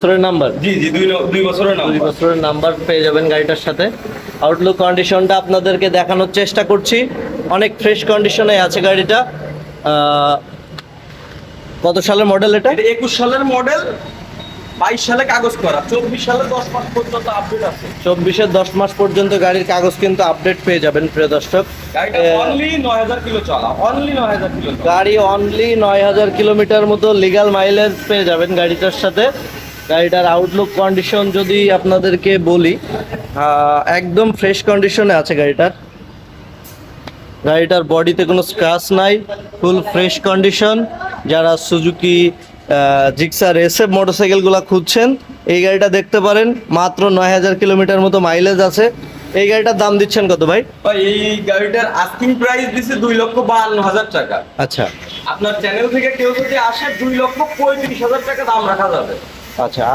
বছরের নাম্বার, জি জি 2 বছরের দুই নাম্বার। বছরের নাম্বার পেয়ে যাবেন গাড়িটার সাথে। আউটলুক কন্ডিশনটা আপনাদেরকে দেখানোর চেষ্টা করছি, অনেক ফ্রেশ কন্ডিশনে আছে গাড়িটা। কত সালের মডেল এটা? এটা 21 সালের মডেল, 22 সালে কাগজ করা, 24 সালে 10 মাস পর্যন্ত আপডেট আছে। 24-এর 10 মাস পর্যন্ত গাড়ির কাগজ কিন্তু আপডেট পেয়ে যাবেন প্রিয় দর্শক। গাড়িটা অনলি 9000 কিলো চলা, অনলি 9000 কিলো চলা। গাড়ি অনলি 9000 কিলোমিটার মতো লিগ্যাল মাইলেজ পেয়ে যাবেন গাড়িটার সাথে। গাড়িটার আউটলুক কন্ডিশন যদি আপনাদেরকে বলি, একদম ফ্রেশ কন্ডিশনে আছে গাড়িটার। গাড়িটার বডিতে কোনো স্ক্র্যাচ নাই, ফুল ফ্রেশ কন্ডিশন। যারা সুজুকি জিক্সার এসএফ মোটরসাইকেলগুলো খুঁজছেন, এই গাড়িটা দেখতে পারেন। মাত্র 9000 কিলোমিটার মতো মাইলেজ আছে। এই গাড়িটার দাম দিচ্ছেন কত ভাই? ভাই এই গাড়িটার আস্কিং প্রাইস দিছে 2,52,000 টাকা। আচ্ছা আপনার চ্যানেল থেকে কেউ যদি আসে 2,35,000 টাকা দাম রাখা যাবে। আচ্ছা।